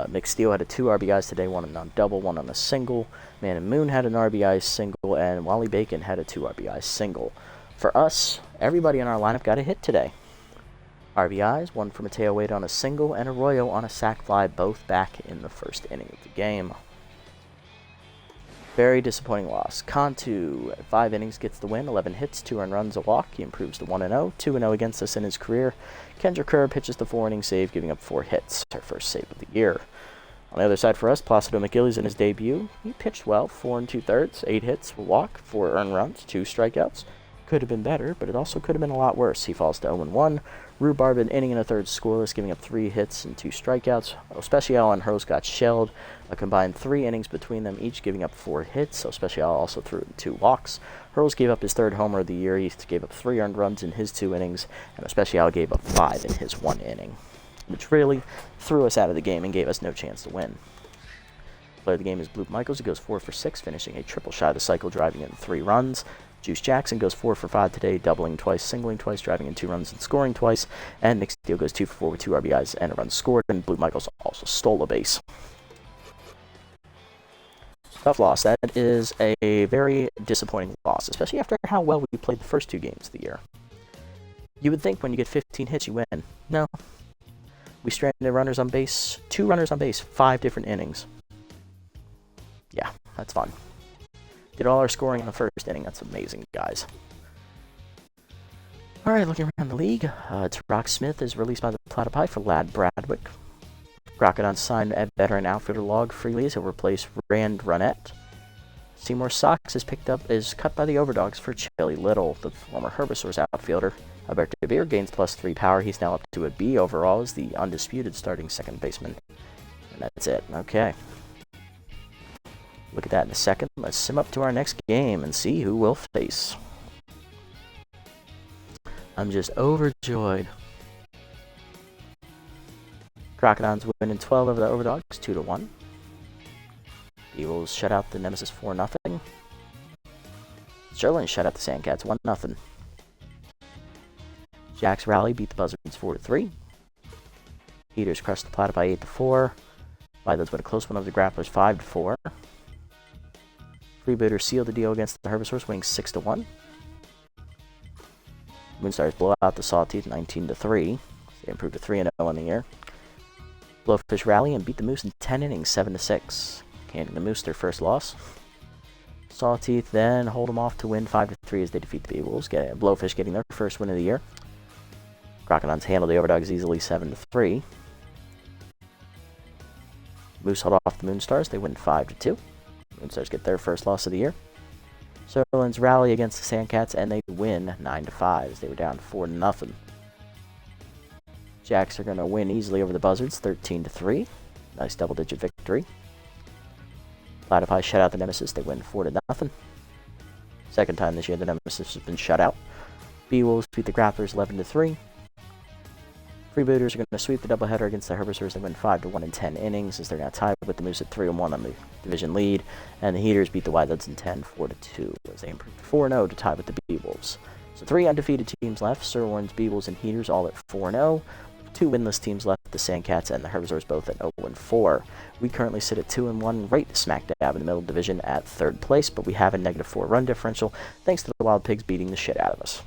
Nick Steele had 2 RBIs today, 1 on a double, 1 on a single. Man and Moon had an RBI single, and Wally Bacon had a 2 RBI single. For us, everybody in our lineup got a hit today. RBIs, 1 for Mateo Wade on a single, and Arroyo on a sac fly, both back in the first inning of the game. Very disappointing loss. Cantu, 5 innings, gets the win, 11 hits, 2 earned runs, a walk. He improves to 1-0, 2-0 against us in his career. Kendrick Kerr pitches the 4-inning save, giving up 4 hits, our first save of the year. On the other side for us, Placido McGillies in his debut. He pitched well, 4 2/3, 8 hits, a walk, 4 earned runs, 2 strikeouts. Could have been better, but it also could have been a lot worse. He falls to 0-1. Rhubarb an inning and a third scoreless, giving up 3 hits and 2 strikeouts. Especial and Hurls got shelled. A combined 3 innings between them, each giving up 4 hits. Especial also threw 2 walks. Hurls gave up his 3rd homer of the year. He gave up 3 earned runs in his 2 innings, and Especial gave up 5 in his 1 inning, which really threw us out of the game and gave us no chance to win. Player of the game is Blue Michaels, who goes 4 for 6, finishing a triple shy of the cycle, driving in 3 runs. Juice Jackson goes 4 for 5 today, doubling twice, singling twice, driving in 2 runs and scoring twice. And Nick Steele goes 2 for 4 with 2 RBIs and a run scored, and Blue Michaels also stole a base. Tough loss. That is a very disappointing loss, especially after how well we played the first 2 games of the year. You would think when you get 15 hits, you win. No. We stranded runners on base, 2 runners on base, 5 different innings. Yeah, that's fun. Did all our scoring in the first inning. That's amazing, guys. All right, looking around the league. Rock Smith is released by the Platypi for Lad Bradwick. Crocodile signed a veteran outfielder Log Freely as he'll replace Rand Runnett. Seymour Sox is cut by the Overdogs for Chili Little, the former Herbisaur's outfielder. Alberto Beer gains +3 power. He's now up to a B overall as the undisputed starting second baseman. And that's it. Okay. Look at that in a second. Let's sim up to our next game and see who we'll face. I'm just overjoyed. Crocodons win in 12 over the Overdogs, 2-1. Eagles shut out the Nemesis 4-0. Sterling shut out the Sandcats 1-0. Jacks Rally beat the Buzzards 4-3. Heaters crushed the Platypi 8-4. Violets win a close one over the Grapplers 5-4. Freebooter sealed the deal against the Herbisaurs, winning 6-1. Moonstars blow out the Sawtooth 19-3. They improved to 3-0 on the year. Blowfish rally and beat the Moose in 10 innings, 7-6. Handing the Moose their first loss. Sawtooth then hold them off to win 5-3 as they defeat the Beewolves. Blowfish getting their first win of the year. Crocodons handle the Overdogs easily 7-3. Moose hold off the Moonstars. They win 5-2. Moonstars get their first loss of the year. Sirloins rally against the Sandcats and they win 9-5 as they were down 4-0. Jacks are going to win easily over the Buzzards 13-3. Nice double-digit victory. Platypi shut out the Nemesis. They win 4-0. Second time this year the Nemesis has been shut out. Beewolves beat the Grapplers 11-3. Freebooters are going to sweep the doubleheader against the Herbisaurs. They win 5-1 in 10 innings as they're now tied with the Moose at 3-1 on the division lead. And the Heaters beat the Wildcats in 10, 4-2 as they improved 4-0 to tie with the Beewolves. So 3 undefeated teams left. Sirloins, Beewolves, and Heaters all at 4-0. 2 winless teams left, the Sandcats and the Herbisaurs both at 0-4. We currently sit at 2-1, right smack dab in the middle division at 3rd place, but we have a -4 run differential thanks to the Wild Pigs beating the shit out of us.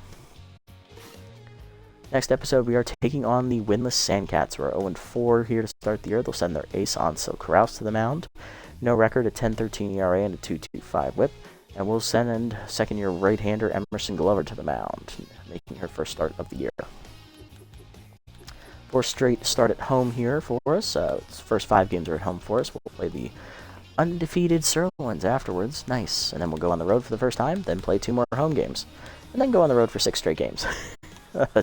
Next episode, we are taking on the winless Sandcats. We're 0-4 here to start the year. They'll send their ace Ansel Krause to the mound. No record, a 10.13 ERA and a 2.25 whip. And we'll send second-year right-hander Emerson Glover to the mound, making her first start of the year. 4 straight start at home here for us. First 5 games are at home for us. We'll play the undefeated Sirloins afterwards. Nice. And then we'll go on the road for the first time, then play 2 more home games. And then go on the road for 6 straight games.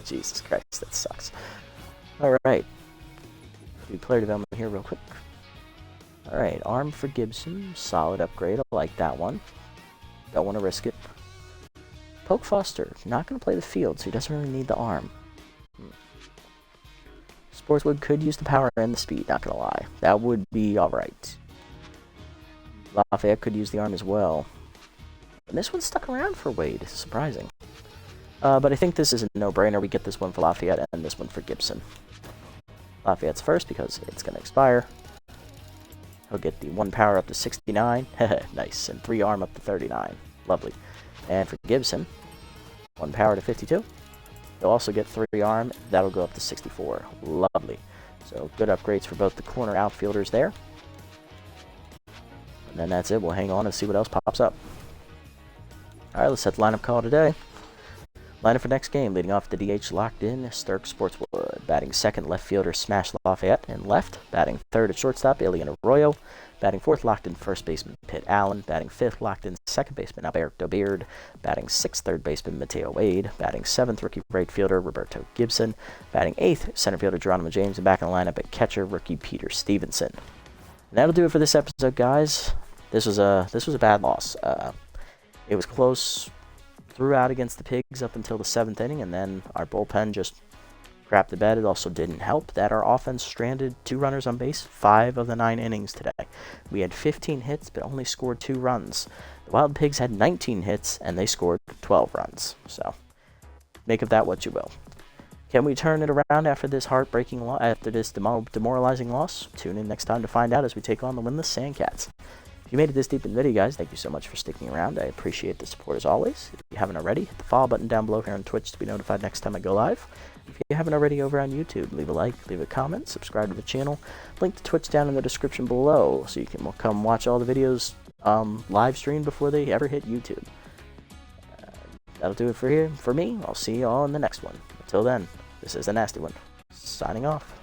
Jesus Christ, that sucks. Alright. Do player development here real quick. Alright, arm for Gibson. Solid upgrade. I like that one. Don't want to risk it. Poke Foster. Not going to play the field, so he doesn't really need the arm. Sportswood could use the power and the speed, not going to lie. That would be alright. Lafayette could use the arm as well. And this one stuck around for Wade. Surprising. But I think this is a no-brainer. We get this one for Lafayette and this one for Gibson. Lafayette's first because it's going to expire. He'll get the 1 power up to 69. Nice. And 3 arm up to 39. Lovely. And for Gibson, 1 power to 52. He'll also get 3 arm. That'll go up to 64. Lovely. So good upgrades for both the corner outfielders there. And then that's it. We'll hang on and see what else pops up. Alright, let's set the lineup call today. Lineup for next game, leading off the DH locked in, Stirk Sportswood. Batting second, left fielder Smash Lafayette in left. Batting third at shortstop, Ilian Arroyo. Batting fourth, locked in first baseman Pitt Allen. Batting fifth, locked in second baseman Alberto Beard. Batting sixth, third baseman Mateo Wade. Batting seventh, rookie right fielder Roberto Gibson. Batting eighth, center fielder Geronimo James. And back in the lineup at catcher, rookie Peter Stevenson. And that'll do it for this episode, guys. This was a bad loss. It was close throughout against the Pigs up until the 7th inning, and then our bullpen just crapped the bed. It also didn't help that our offense stranded 2 runners on base 5 of the 9 innings today. We had 15 hits but only scored 2 runs. The Wild Pigs had 19 hits and they scored 12 runs. So make of that what you will. Can we turn it around after this heartbreaking loss, after this demoralizing loss? Tune in next time to find out as we take on the winless Sandcats. If you made it this deep in the video, guys, thank you so much for sticking around. I appreciate the support as always. If you haven't already, hit the follow button down below here on Twitch to be notified next time I go live. If you haven't already over on YouTube, leave a like, leave a comment, subscribe to the channel. Link to Twitch down in the description below so you can come watch all the videos live streamed before they ever hit YouTube. That'll do it for me. I'll see you all in the next one. Until then, this is the Nasty One, signing off.